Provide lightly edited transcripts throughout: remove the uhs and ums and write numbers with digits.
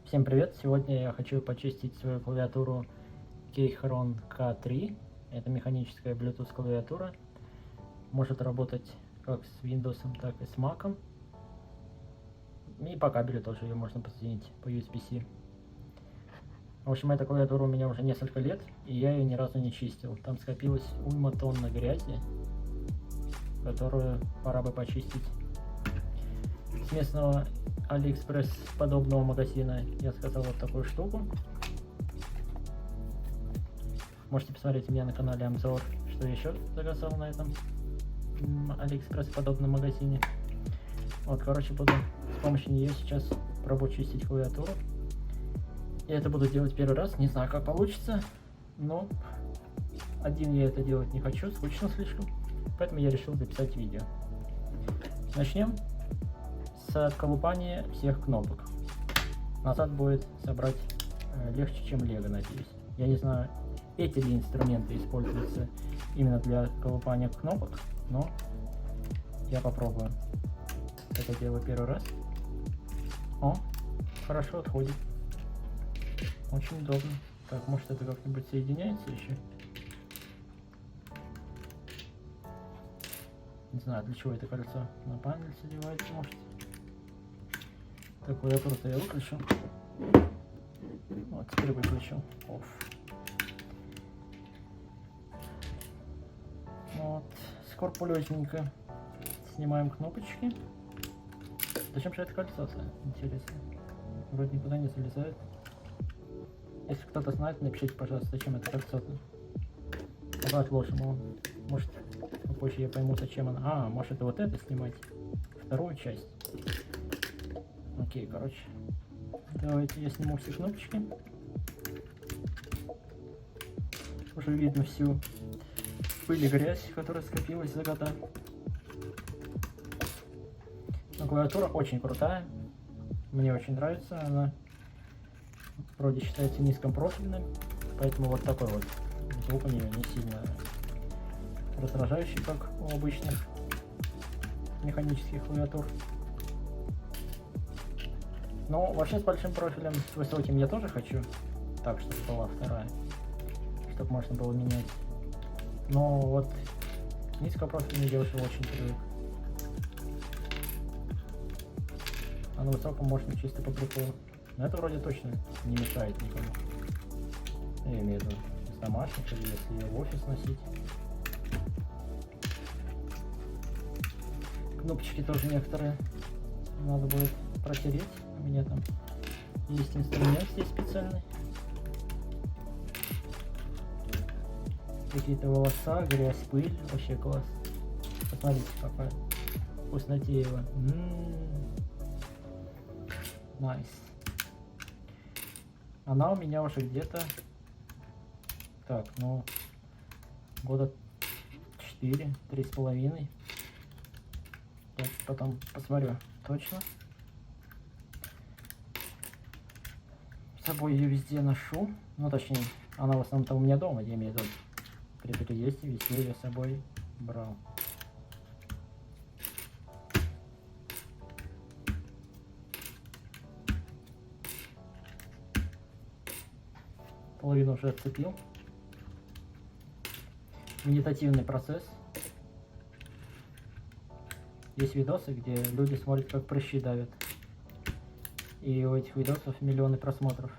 Всем привет! Сегодня я хочу почистить свою клавиатуру Keychron K3. Это механическая Bluetooth клавиатура. Может работать как с Windows, так и с Mac. И по кабелю тоже ее можно подсоединить по USB-C. В общем, эта клавиатура у меня уже несколько лет, и я ее ни разу не чистил. Там скопилась уйма тонн грязи, которую пора бы почистить. С местного AliExpress подобного магазина я заказал вот такую штуку. Можете посмотреть у меня на канале обзор, что еще заказал на этом AliExpress подобном магазине. Вот, короче, буду с помощью нее сейчас пробовать чистить клавиатуру. Я это буду делать первый раз, не знаю, как получится, но один я это делать не хочу, скучно слишком, поэтому я решил записать видео. Начнем с отколупания всех кнопок. Назад будет собрать легче, чем лего, надеюсь. Я не знаю, эти ли инструменты используются именно для колупания кнопок, но я попробую. Это делаю первый раз. О, хорошо отходит. Очень удобно. Так, может это как-нибудь соединяется еще? Не знаю, для чего это кольцо. На панель задевается, может. Так, клавиатуру-то я выключу. Вот, теперь выключу. Оф. Вот, скрупулезненько снимаем кнопочки. Зачем же это кольцо-то? Интересно. Вроде никуда не залезает. Если кто-то знает, напишите, пожалуйста, зачем это кольцо-то. Давай отложим его. Может, позже я пойму, зачем оно. А, может это вот это снимать. Вторую часть. Окей, короче. Давайте я сниму все кнопочки. Уже видно всю пыль и грязь, которая скопилась за года. Но клавиатура очень крутая. Мне очень нравится. Она вроде считается низкопрофильной, поэтому вот такой вот звук у нее не сильно раздражающий, как у обычных механических клавиатур. Но вообще с большим профилем, с высоким я тоже хочу, так, чтобы была вторая, чтобы можно было менять. Но вот низкопрофильный я уже очень привык. А на высоком можно чисто по приколу. Но это вроде точно не мешает никому. Я имею в виду из домашних, или если ее в офис носить. Кнопочки тоже некоторые надо будет протереть. У меня там есть инструмент здесь специальный. Какие-то волоса, грязь, пыль. Вообще класс. Посмотрите, какая вкуснотеева. Найс. Она у меня уже где-то, так, ну, года 4, 3,5. Потом посмотрю точно. С собой ее везде ношу. Ну, точнее, она в основном-то у меня дома, я имею в виду. При переезде везде ее с собой брал. Половину уже отцепил. Медитативный процесс. Есть видосы, где люди смотрят, как прыщи давят. И у этих видосов миллионы просмотров.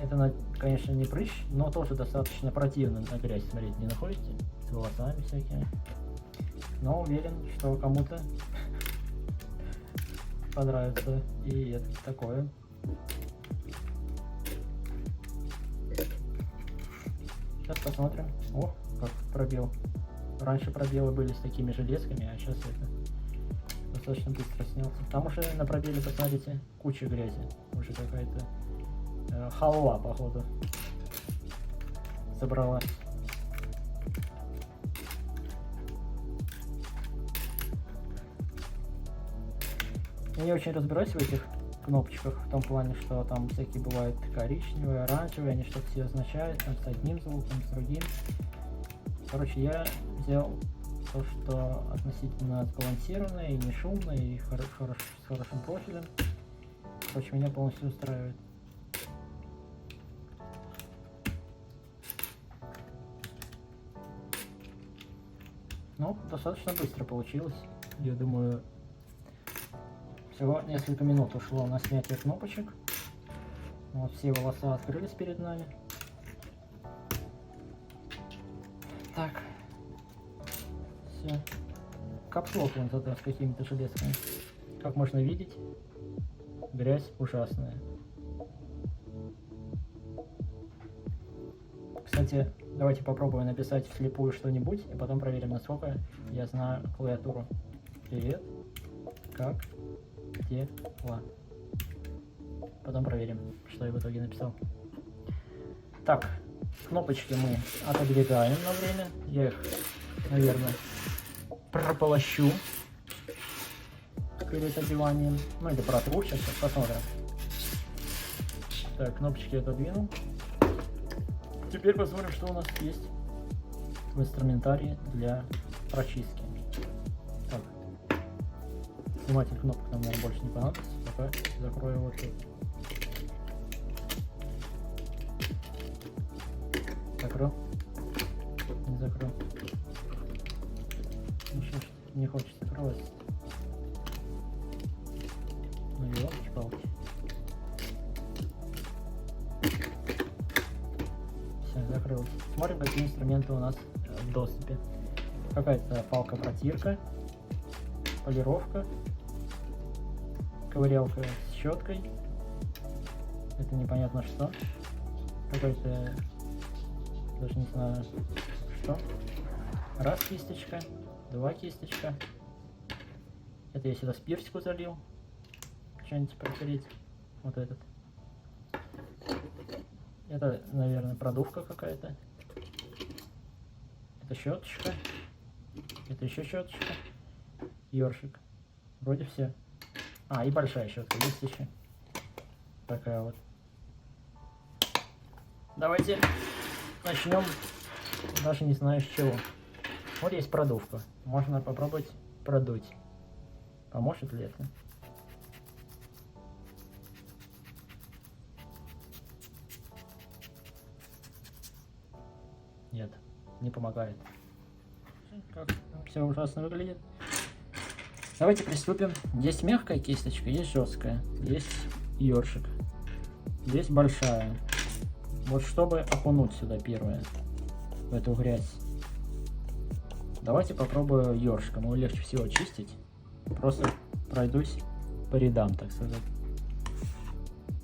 Это, конечно, не прыщ, но тоже достаточно противно на грязь смотреть, не находите? С волосами всякими. Но уверен, что кому-то понравится и это такое. Сейчас посмотрим. О, как пробел. Раньше пробелы были с такими железками, а сейчас это достаточно быстро снялся. Там уже на пробеле, посмотрите, куча грязи. Уже какая-то халва, походу, собралась. Я не очень разбираюсь в этих кнопочках, в том плане, что там всякие бывают коричневые, оранжевые, они что-то все означают, там с одним звуком, с другим. Короче, я взял то, что относительно сбалансированное и не шумное, и с хорошим профилем. Короче, меня полностью устраивает. Ну, достаточно быстро получилось. Я думаю, всего несколько минут ушло на снятие кнопочек. Вот все волоса открылись перед нами. Так. Все. Капслок вон зато с какими-то железками. Как можно видеть, грязь ужасная. Кстати, давайте попробуем написать вслепую что-нибудь, и потом проверим, насколько я знаю клавиатуру. Привет, как дела? Потом проверим, что я в итоге написал. Так, кнопочки мы отодвигаем на время. Я их, наверное, прополощу перед одеванием. Ну или протру, сейчас посмотрим. Так, кнопочки отодвинул. Теперь посмотрим, что у нас есть в инструментарии для прочистки. Так, сниматель кнопок нам, наверное, больше не понадобится. Пока закрою вот тут. Закрыл? Не закрыл. Ну что ж, не хочет закрываться. Ну елки-палки. Все, закрылось. Смотрим, какие инструменты у нас в доступе. Какая-то палка-протирка, полировка, ковырялка с щеткой. Это непонятно что. Какой-то, даже не знаю что. Раз кисточка, два кисточка. Это я сюда спиртику залил. Что-нибудь протереть. Вот этот. Это, наверное, продувка какая-то. Это щеточка. Это еще щеточка. Ёршик. Вроде все. А, и большая щетка есть еще. Такая вот. Давайте начнем. Даже не знаю с чего. Вот есть продувка. Можно попробовать продуть. Поможет ли это? Нет, не помогает. Как все ужасно выглядит. Давайте приступим. Есть мягкая кисточка, есть жесткая, есть ёршик, есть большая. Вот чтобы окунуть сюда первое, в эту грязь. Давайте попробую ёршиком, его легче всего чистить. Просто пройдусь по рядам, так сказать.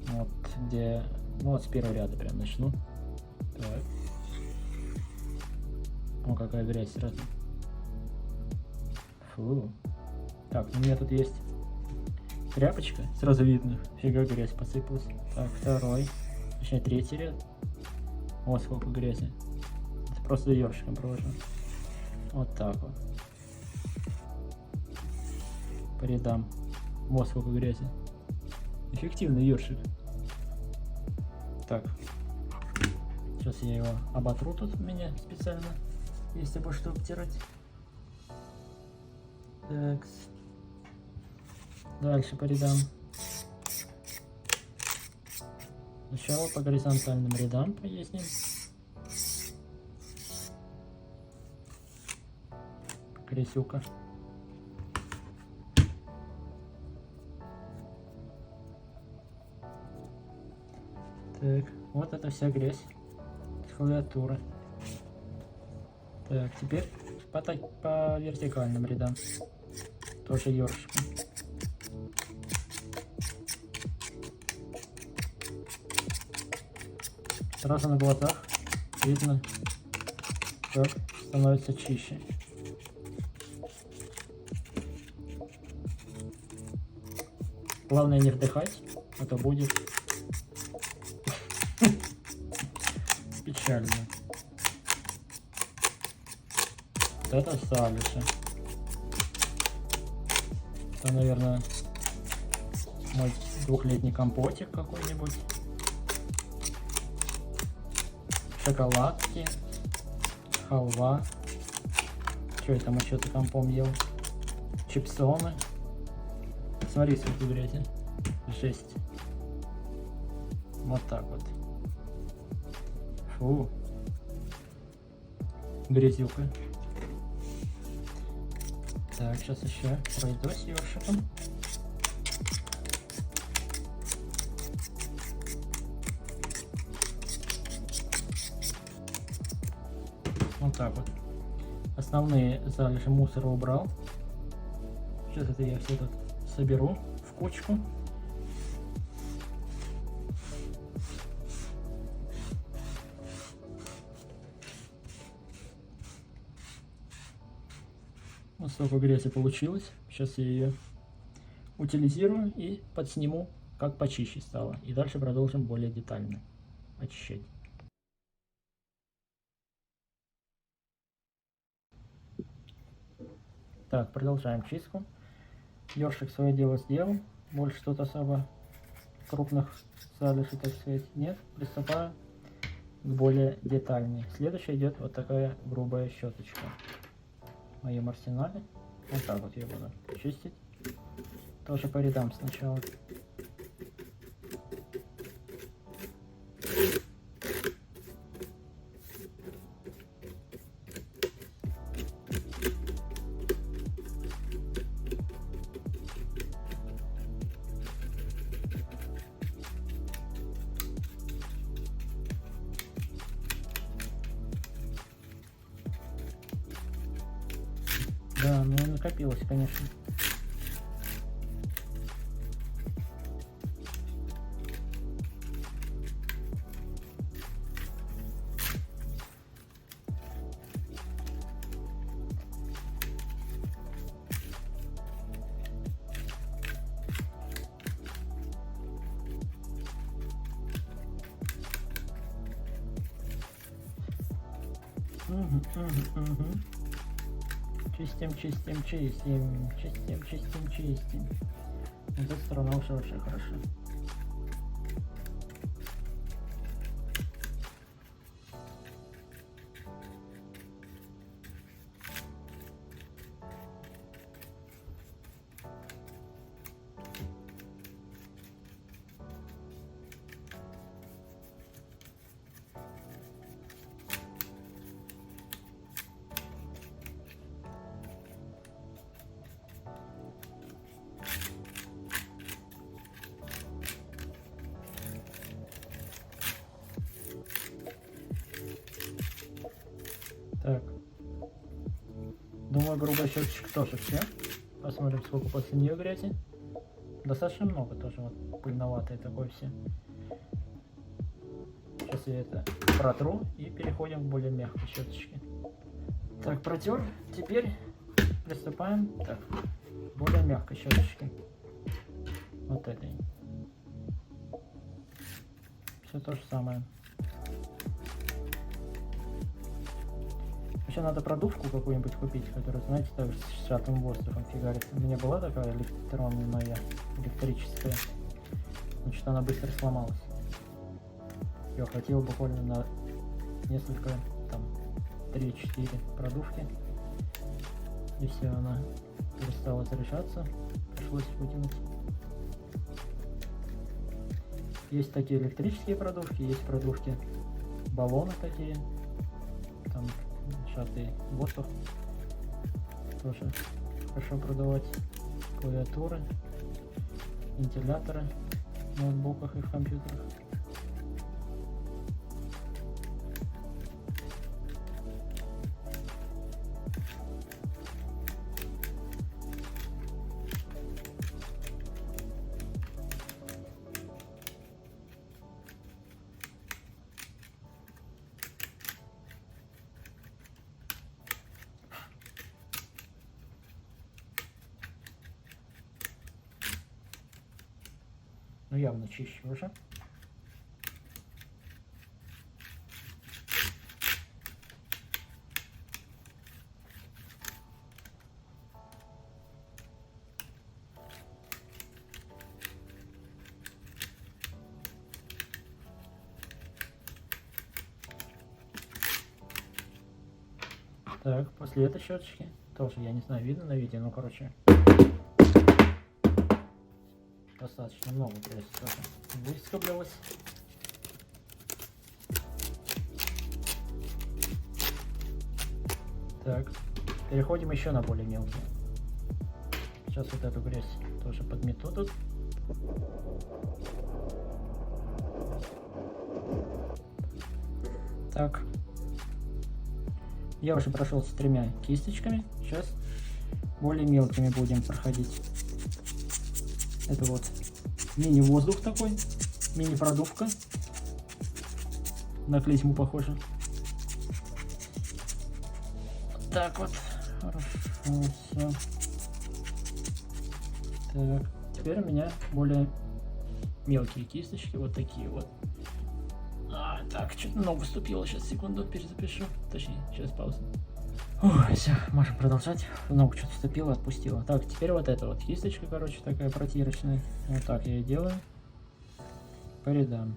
Вот где, ну вот с первого ряда прям начну. Так. О, какая грязь сразу. Фу. Так, у меня тут есть тряпочка, сразу видно, фига грязь посыпалась. Так, второй, точнее третий ряд. Вот сколько грязи. Это просто ёршиком провожу. Вот так вот. По рядам. Вот сколько грязи. Эффективный ёршик. Так. Сейчас я его оботру тут у меня специально. Если бы что обтирать. Так. Дальше по рядам. Сначала по горизонтальным рядам поездим. Грязюка. Так, вот это вся грязь с клавиатуры. Так, теперь по вертикальным рядам. Тоже ёршиком. Сразу на глазах видно, как становится чище. Главное не вдыхать, а то будет печально. Вот это салиша. Это, наверное, мой двухлетний компотик какой-нибудь. Шоколадки, халва. Что это мы что-то компом ел? Чипсоны. Смотри, сколько грязи. Жесть. Вот так вот. Фу. Грязюка. Так, сейчас еще пройдусь ёршиком. Вот так вот. Основные залежи мусора убрал. Сейчас это я все тут соберу в кучку. Вот столько грязи получилось. Сейчас я ее утилизирую и подсниму, как почище стало. И дальше продолжим более детально очищать. Так, продолжаем чистку. Ёршик свое дело сделал. Больше тут особо крупных залежей, так сказать, нет. Приступаю к более детальней. Следующая идет вот такая грубая щеточка. В моем арсенале. Вот так вот я буду чистить. Тоже по рядам сначала. Да, ну накопилось, конечно. Чистим, чистим, чистим, чистим, чистим, чистим. Вот эта сторона уже вообще хорошо. Так. Думаю, грубая щеточка тоже все. Посмотрим, сколько после нее грязи. Достаточно много тоже, вот пыльноватое такое все. Сейчас я это протру и переходим к более мягкой щеточке. Так, протер. Теперь приступаем к более мягкой щеточке. Вот этой. Все то же самое. Еще надо продувку какую-нибудь купить, которая, знаете, так с сжатым воздухом фигарится. У меня была такая электронная, электрическая, но что-то она быстро сломалась. Ее хватило буквально на несколько, там, 3-4 продувки. И все, она перестала заряжаться, пришлось выкинуть. Есть такие электрические продувки, есть продувки баллоны такие, там сжатый воздух, тоже хорошо продувать клавиатуры, вентиляторы в ноутбуках и в компьютерах. Ну, явно чище уже. Так, после этой щеточки тоже, я не знаю, видно на видео, ну, короче, достаточно много грязи тоже выскоблилось. Так, переходим еще на более мелкие. Сейчас вот эту грязь тоже подмету тут. Так, я уже прошел с 3 кисточками. Сейчас более мелкими будем проходить. Это вот мини-воздух такой, мини-продувка. На клизму похоже. Так вот, хорошо, все. Так, теперь у меня более мелкие кисточки, вот такие вот. Так, что-то много вступило, сейчас секунду перезапишу, точнее, сейчас пауза. Все, можем продолжать. Много что-то вступило, отпустило. Так, теперь вот эта вот кисточка, короче, такая протирочная. Вот так я и делаю. По рядам.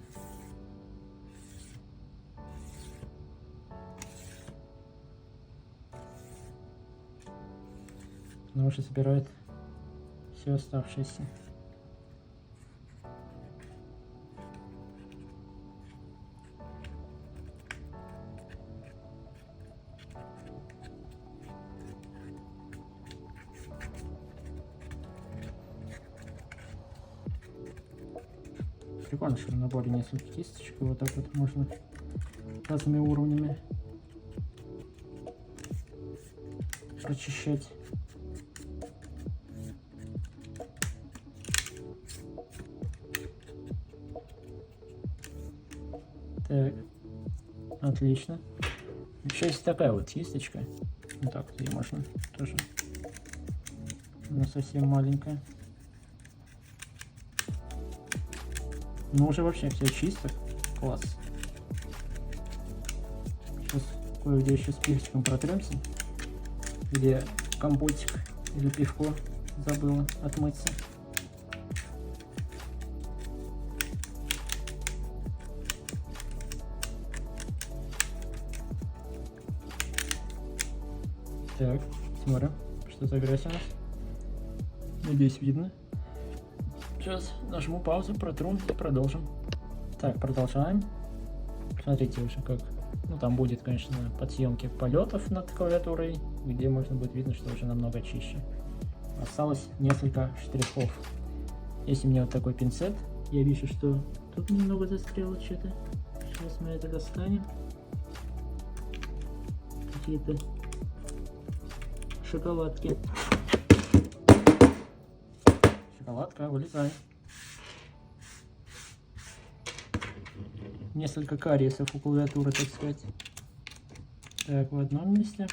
Ну, уже собирает все оставшееся. Прикольно, что в наборе несколько кисточек, и вот так вот можно разными уровнями прочищать. Так, отлично. Еще есть такая вот кисточка. Вот так вот ее можно тоже. Она совсем маленькая. Ну уже вообще все чисто. Класс. Сейчас кое-где еще с перчиком протремся. Где компотик или пивко забыла отмыться. Так, смотрим, что за грязь у нас. Надеюсь, видно. Сейчас нажму паузу, протру и продолжим. Так, продолжаем. Смотрите уже как. Ну, там будет, конечно, подсъемки полетов над клавиатурой, где можно будет видно, что уже намного чище. Осталось несколько штрихов. Если у меня вот такой пинцет, я вижу, что тут немного застряло что-то. Сейчас мы это достанем. Какие-то шоколадки. Шоколадка, вылезай. Несколько кариесов у клавиатуры, так сказать. Так, в одном месте.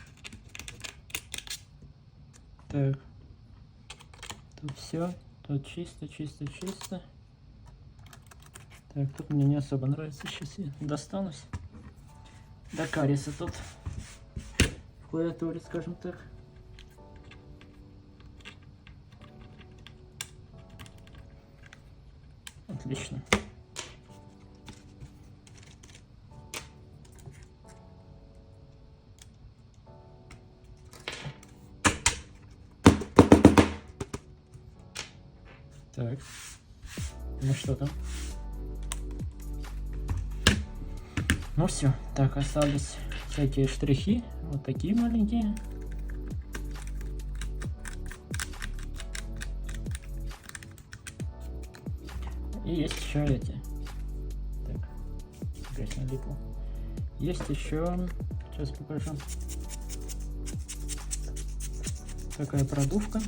Так. Тут все. Тут чисто, чисто, чисто. Так, тут мне не особо нравится. Сейчас я достанусь. До кариеса тут. В клавиатуре, скажем так. Отлично. Так, ну что там? Ну все, так, остались всякие штрихи, вот такие маленькие. И есть еще эти. Так, грязь налипла. Есть еще, сейчас покажу. Такая продувка.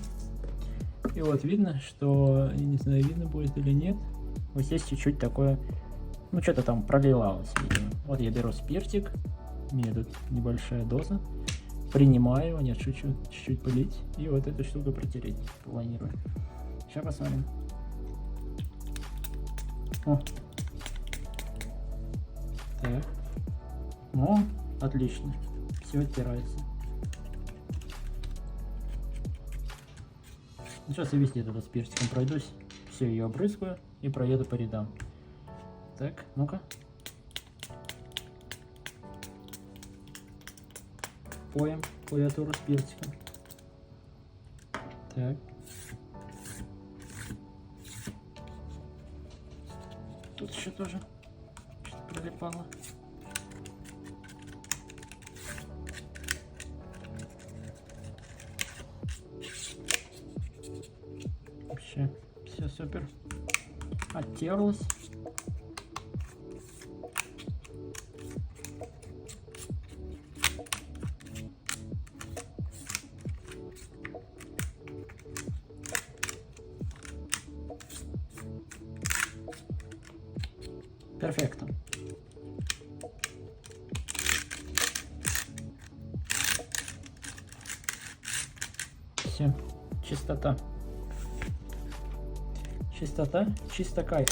И вот видно, что, я не знаю, видно будет или нет, вот здесь чуть-чуть такое, ну что-то там проливалось, видимо. Вот я беру спиртик, у меня тут небольшая доза, принимаю, нет, чуть-чуть полить, и вот эту штуку протереть планирую. Сейчас посмотрим. О. Так, ну, отлично, все оттирается. Сейчас я везде тогда с перчиком пройдусь, все ее обрызгаю и проеду по рядам. Так, ну-ка. Поем клавиатуру с перчиком. Так. Тут еще тоже что-то прилипало. Вообще все супер. Оттерлось. Перфекто. Все, чистота. Чистота, чисто кайф.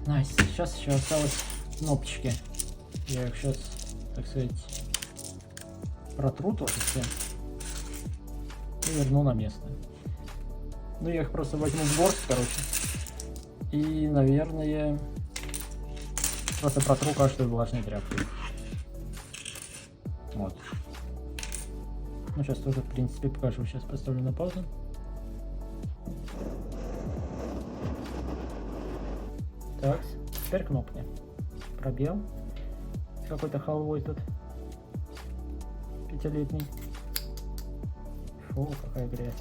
Найс. Сейчас еще осталось кнопочки. Я их сейчас, так сказать, протру тоже все и верну на место. Ну, я их просто возьму в горсть, короче. И, наверное, просто протру каждую влажной тряпкой. Вот. Ну, сейчас тоже, в принципе, покажу. Сейчас поставлю на паузу. Так, теперь кнопки. Пробел. Какой-то халвой тут. 5-летний. Фу, какая грязь.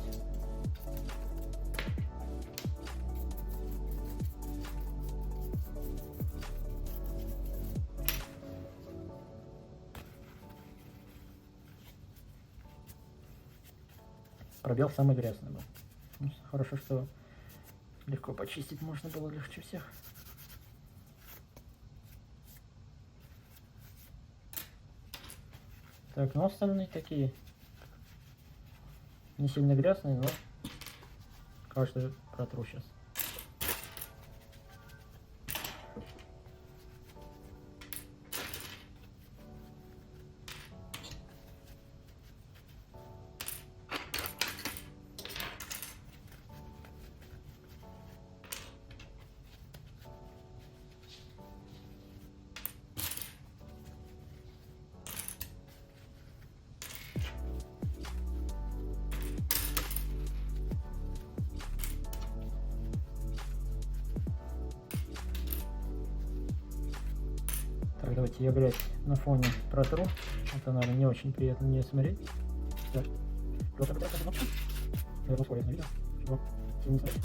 Пробел самый грязный был. Ну, хорошо, что легко почистить можно было, легче всех. Так, ну остальные такие не сильно грязные, но каждую протру сейчас. Так, давайте я грязь на фоне протру. Это, наверное, не очень приятно мне смотреть. Так, просто такая кнопка. Я ускорю на видео, чтобы не смотреть.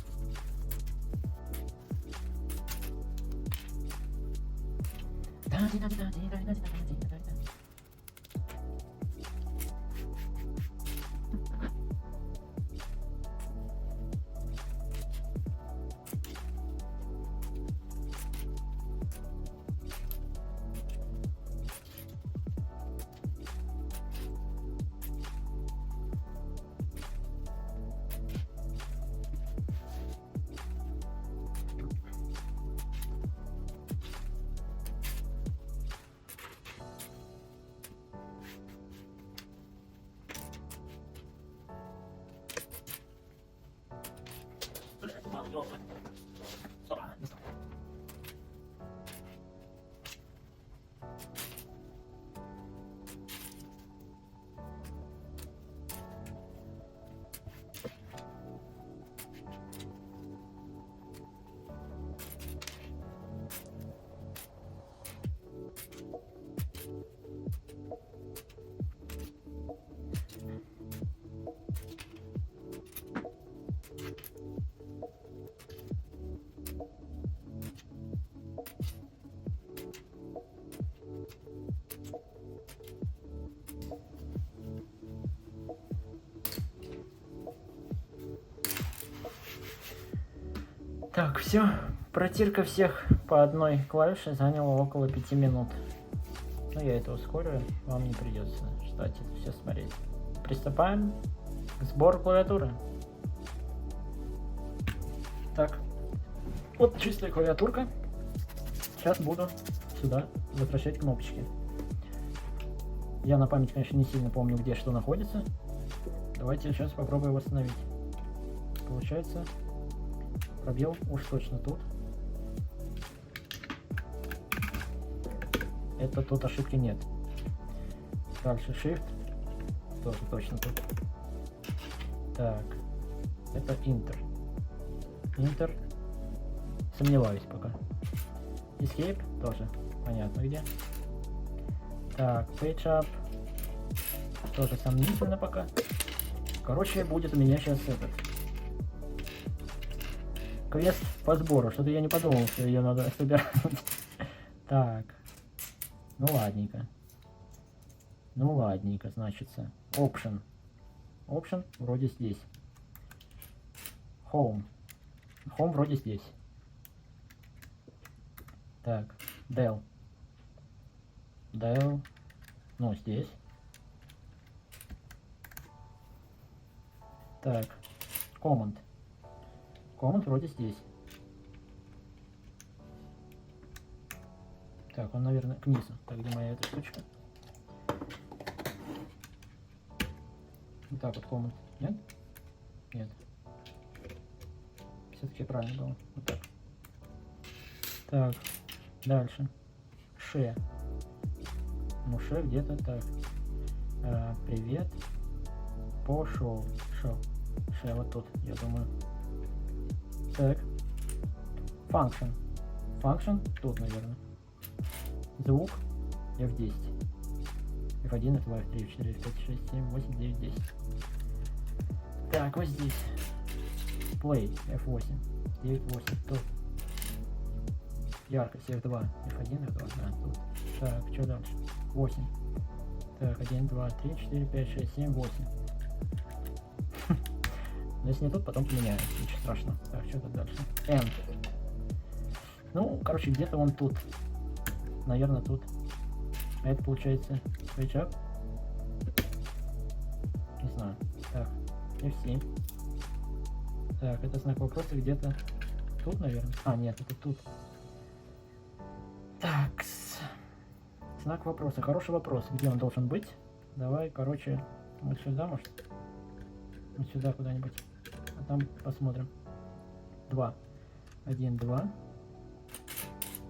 Так, все. Протирка всех по одной клавише заняла около 5 минут. Ну, я это ускорю, вам не придется ждать это все смотреть. Приступаем к сбору клавиатуры. Так, вот чистая клавиатурка. Сейчас буду сюда возвращать кнопочки. Я на память, конечно, не сильно помню, где что находится. Давайте сейчас попробую восстановить. Получается, пробел уж точно тут. Это тут ошибки нет. Дальше Shift. Тоже точно тут. Так. Это Enter. Enter. Сомневаюсь пока. Escape тоже понятно где. Так, Page Up. Тоже сомнительно пока. Короче, будет у меня сейчас этот квест по сбору. Что-то я не подумал, что ее надо собирать. Так. Ну ладненько. Ну ладненько, значится. Option. Option вроде здесь. Home. Home вроде здесь. Так. Dell. Dell. Ну, здесь. Так. Command. Command вроде здесь. Так, он, наверное, к низу. Так, где моя эта штучка? Вот так вот Command. Нет? Нет. Все-таки правильно было. Вот так. Так. Дальше. Ше. Ну, ше где-то так. Привет. Пошел. Шел. Ше вот тут, я думаю. Так. Function. Function тут, наверное. Звук. F10. F1, F2, F3, F4, F5, 6, 7, 8, 9, 10. Так, вот здесь. Play. F8. 9, 8. Тут. Яркость F2. F1, F2. Да, тут. Так, что дальше? 8. Так, 1, 2, 3, 4, 5, 6, 7, 8. Но если не тут, потом поменяю. Ничего страшного. Так, что тут дальше? End. Ну, короче, где-то он тут. Наверное, тут. А это получается Page Up. Не знаю. Так, F7. Так, это знак вопроса где-то тут, наверное. А, нет, это тут. Так, знак вопроса. Хороший вопрос. Где он должен быть? Давай, короче, вот сюда, может? Вот сюда куда-нибудь. А там посмотрим. 2. 1, 2.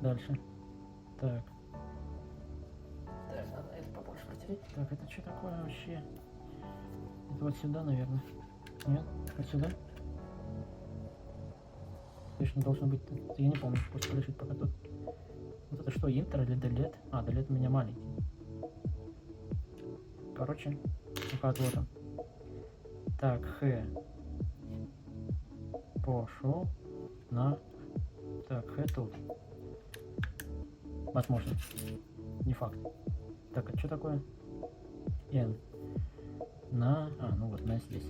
Дальше. Так. Так, надо это побольше протереть. Так, это что такое вообще? Это вот сюда, наверное. Нет? Вот сюда? Точно должно быть. Я не помню, пусть полежит пока тут. Вот это что, Enter или Delete? А, Delete у меня маленький. Короче, пока вот он. Так, Х. Пошел на... Так, Х тут. Возможно. Не факт. Так, а что такое? N. На... А, ну вот, на здесь.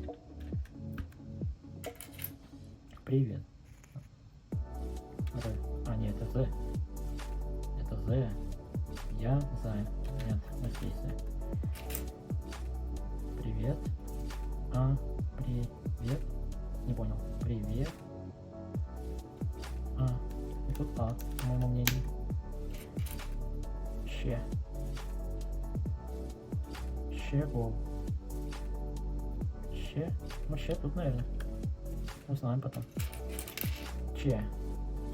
Привет. Р. А, нет, это Z. Это Z. Я за. Нет, вот здесь Z. Привет. А, привет. Не понял. Привет. А, и тут А, по моему мнению. Ще. Щего. Ще. Ну, ще тут, наверное. Узнаем потом. Че.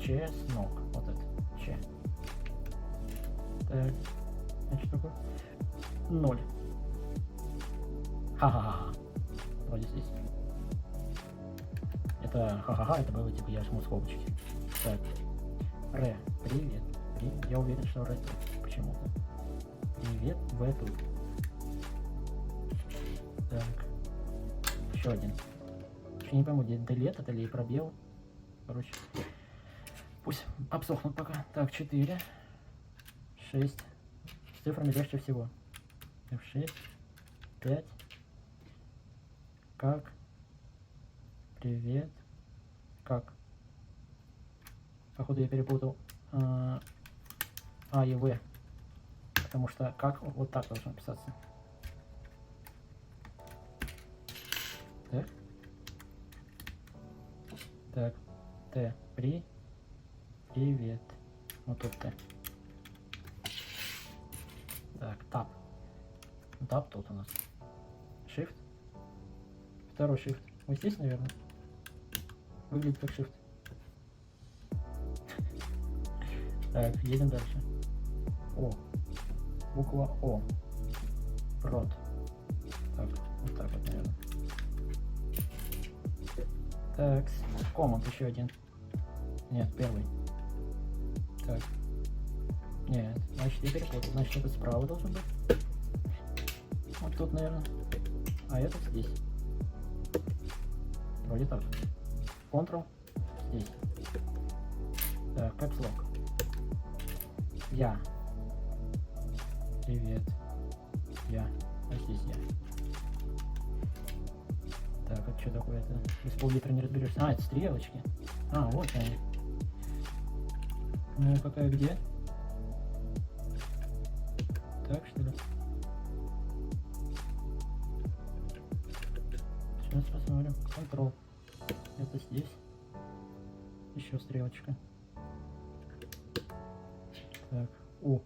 Чеснок. Вот это. Че. Так. А что такое? 0. Ха-ха-ха. Вроде здесь. Это ха-ха-ха, это было типа я жму скобочки. Так. Ре. Привет. Я уверен, что Ре тут. Почему-то. Привет. В тут. Так. Еще один. Еще не пойму, где Delete это или пробел. Короче. Пусть обсохнут пока. Так, 4. 6. С цифрами легче всего. F6. 5. Как? Привет. Как? Походу я перепутал А и В. Потому что как вот так должно писаться. Так. Так. Т. Привет. Вот тут Т. Так, тап. Тап тут у нас. Shift. Второй shift. Вот здесь, наверное. Выглядит как shift. Так, едем дальше. О. Буква О. Рот. Так, вот так вот, наверное. Так, команд еще один. Нет, первый. Так. Нет, значит я перепутал. Значит это справа должен быть. Вот тут, наверное. А этот здесь. Вроде так. Ctrl здесь. Так, Caps Lock. Я. Привет. Я. А здесь я. Так, это что такое-то? Без пол-литра не разберешься. А, это стрелочки. А, вот они. Ну, какая где? Так, что ли? Сейчас посмотрим. Control. Это здесь. Еще стрелочка. Так. О.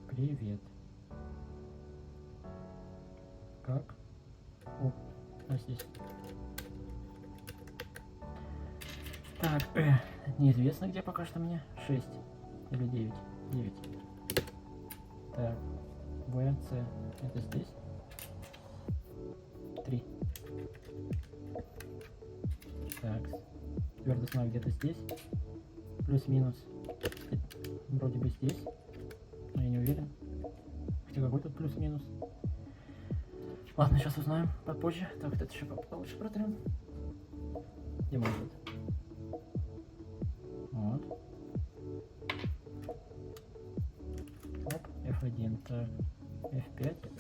Привет. Как? О, а здесь. Так, неизвестно где пока что мне. 6 или 9. 9. Так. В, С. Это здесь. 3. Так. Твердый знак где-то здесь. Плюс-минус. Вроде бы здесь. Но я не уверен. Хотя какой тут плюс-минус. Ладно, сейчас узнаем попозже. Так, это еще получше протрем. Где может? Вот. Оп, F1, так, F5.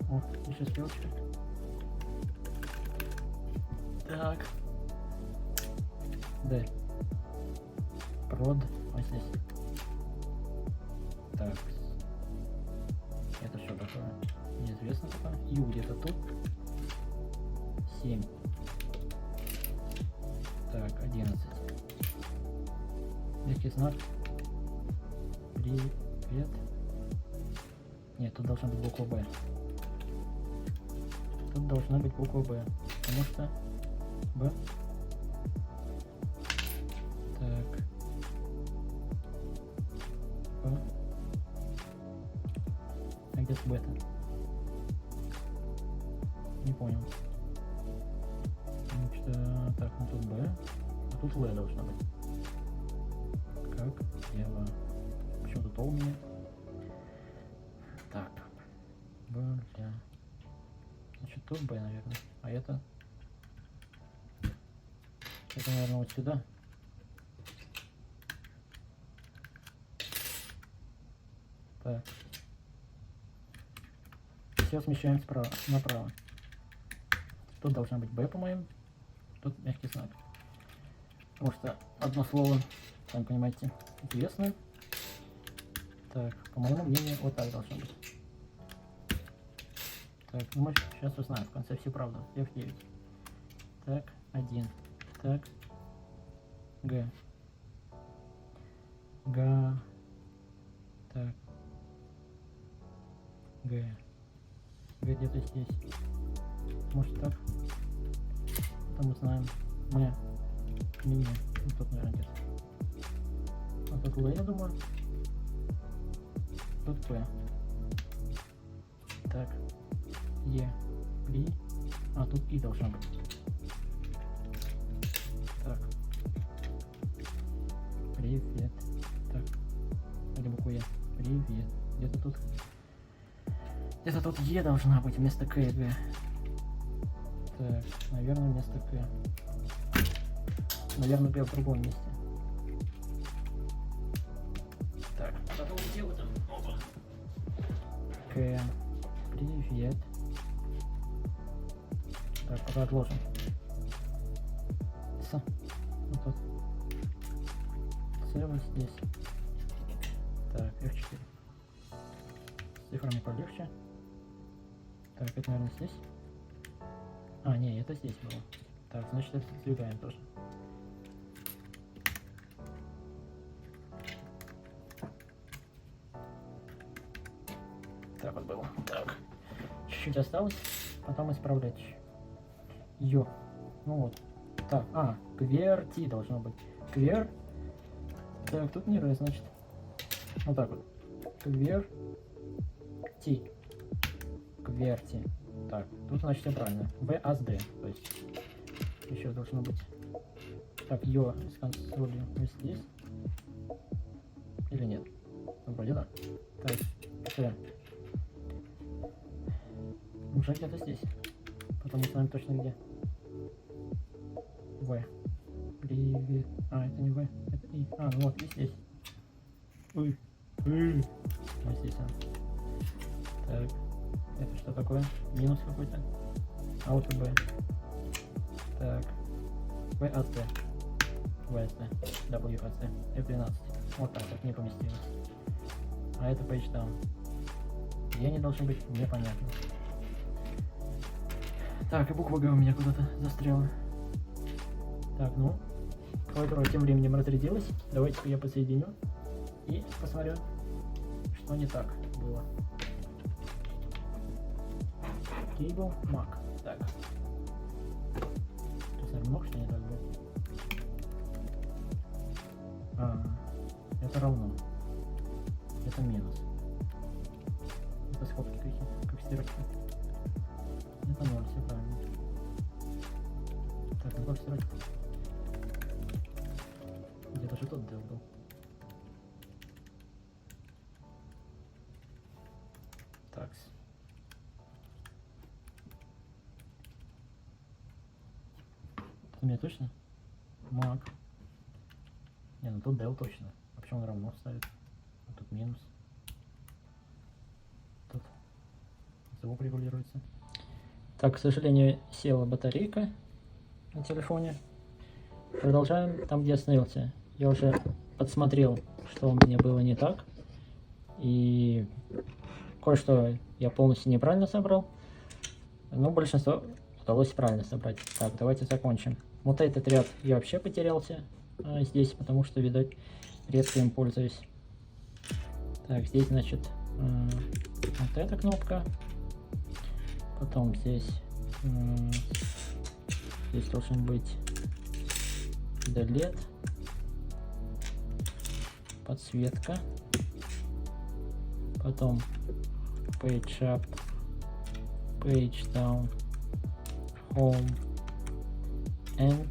О, еще стрелочка. Так. D. Прод. Вот здесь. Так. Это что такое? Неизвестно пока. U где-то тут. 7. Так, 11. Легкий знак. Привет. Нет, тут должна быть буква Б. Тут должна быть буква Б. Потому что Б. Так. Б. А где бета? Не понял. Значит, так, ну тут Б. А тут Л должна быть. Как? Ева. Почему тут О у меня? Так. Б, Ля. Значит, тут Б, наверное. А это? Это, наверное, вот сюда. Так. Все смещаем справа, направо. Тут должна быть Б, по-моему. Тут мягкий знак. Потому что одно слово, сами понимаете, известно. Так, по моему мнению, вот так должно быть. Так, ну мы сейчас узнаем в конце всю правду. F9. Так, 1. Так. Г. Г. Так. Г. Г где-то здесь. Может так? Потом узнаем. М. Мини. Ну, тут, наверное, где-то. А тут Л, я думаю. Тут П. Так. Е. При. А, тут И должна быть. Так. Привет. Так. Или букву Е. Привет. Где-то тут. Где-то тут Е должна быть вместо К и Г. Так, наверное, вместо К. Наверное, Г в другом месте. Так, что где вот там? Опа. К. Привет. Так, пока отложим. С. Вот тут. С вот здесь. Так, F4. С цифрами полегче. Так, это, наверное, здесь. А, не, это здесь было. Так, значит, это сдвигаем тоже. Так вот было. Так. Чуть-чуть осталось. Потом исправлять. Ё. Ну вот. Так, кверти должно быть. Квер. Так, тут не Р, значит. Вот так вот. Кверти. Кверти. Так, тут значит все правильно. В, А с Д. То есть еще должно быть. Так, Йо с консолью здесь. Или нет? Вроде да. Так, Т. Уже где-то здесь. Потом мы знаем точно где. В. Привет. А, это не В, это И. А, ну вот, и здесь. Вот здесь он. Так, это что такое? Минус какой-то. Ауто Б. Так. ВАЦ. ВСД. WAC. F12. Вот так вот не поместилось. А это page down. Где они должны быть, непонятно. Так, и буква Г у меня куда-то застряла. Так, ну, клавиатура тем временем разрядилась. Давайте-ка я подсоединю и посмотрю, что не так было. Cable Mac. Так. Сейчас я много что не так было. Это равно. Это минус. Это скобки какие, как стирочка. Это 0, все правильно. Так, ну как стирочка? Где-то же тот дел был. Так. У меня точно? Мак. Не, ну тут дел точно. А почему он равно ставит? А тут минус. Тут звук регулируется. Так, к сожалению, села батарейка на телефоне. Продолжаем там, где остановился. Я уже подсмотрел, что у меня было не так. И кое-что я полностью неправильно собрал. Но большинство удалось правильно собрать. Так, давайте закончим. Вот этот ряд я вообще потерялся здесь, потому что, видать, редко им пользуюсь. Так, здесь, значит, вот эта кнопка. Потом здесь должен быть delete, подсветка, потом page up, page down, home, end,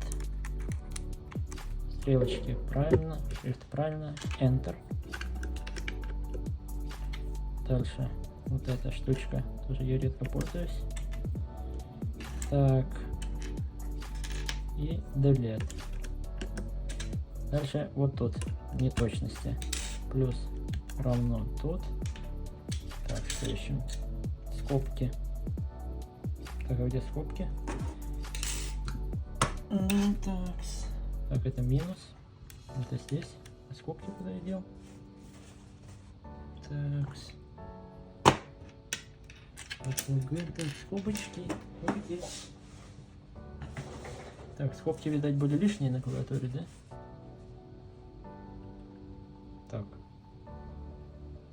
стрелочки правильно, шрифт правильно, enter. Дальше вот эта штучка, тоже я редко пользуюсь. Так, и delete. Дальше вот тут неточности. Плюс равно тут. Так, что еще? Скобки. Так, а где скобки? Так, это минус. Это здесь. А скобки куда я дел? Так. Так, скобочки. Где? Так, скобки, видать, были лишние на клавиатуре, да? Так.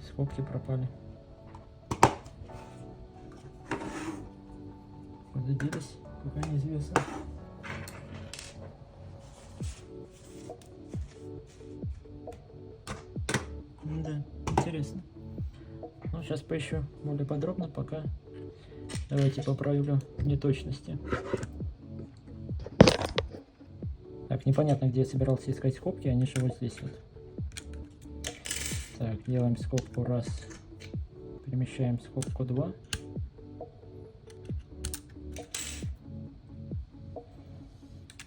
Скобки пропали. Куда делись? Пока неизвестно. Да, интересно. Ну, сейчас поищу более подробно, пока давайте поправлю неточности. Так, непонятно, где я собирался искать скобки, они же вот здесь вот. Так, делаем скобку раз, перемещаем скобку 2.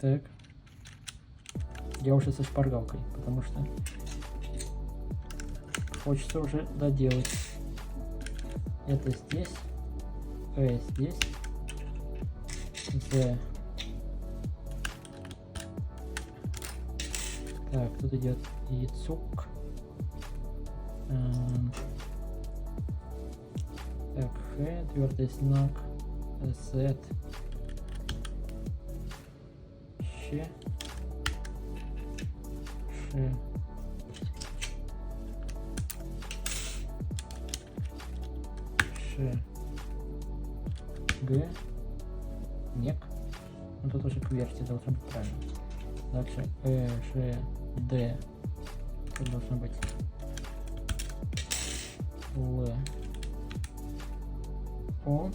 Так, я уже со шпаргалкой, потому что хочется уже доделать. Это здесь, здесь, Z. Так, тут идет яйцук. Так, Х, твердый знак, Z, Щ, Ш, Ш, Г, нек. Ну тут уже кверти должно быть правильно. Дальше Ж, Д. Тут должно быть Л, О,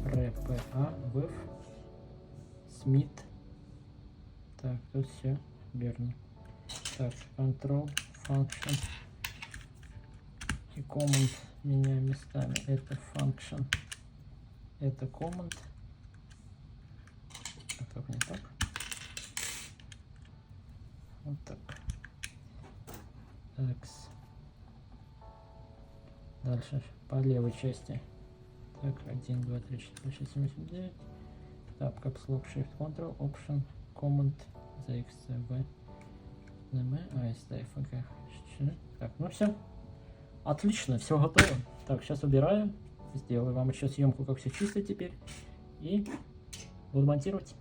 Р, П, А, В, Смит. Так, тут все верно. Так, control, function и command меняем местами. Это function, это command. А как не так? Вот так. X. Дальше по левой части. Так, 1, 2, 3, 4, 5, 6, 7, 8, 9. Так, Caps Lock, Shift, Control, Option, Command, ZXCB, NM, ASD, FG. Так, ну все. Отлично, все готово. Так, сейчас убираю. Сделаю вам еще съемку, как все чисто теперь. И буду монтировать.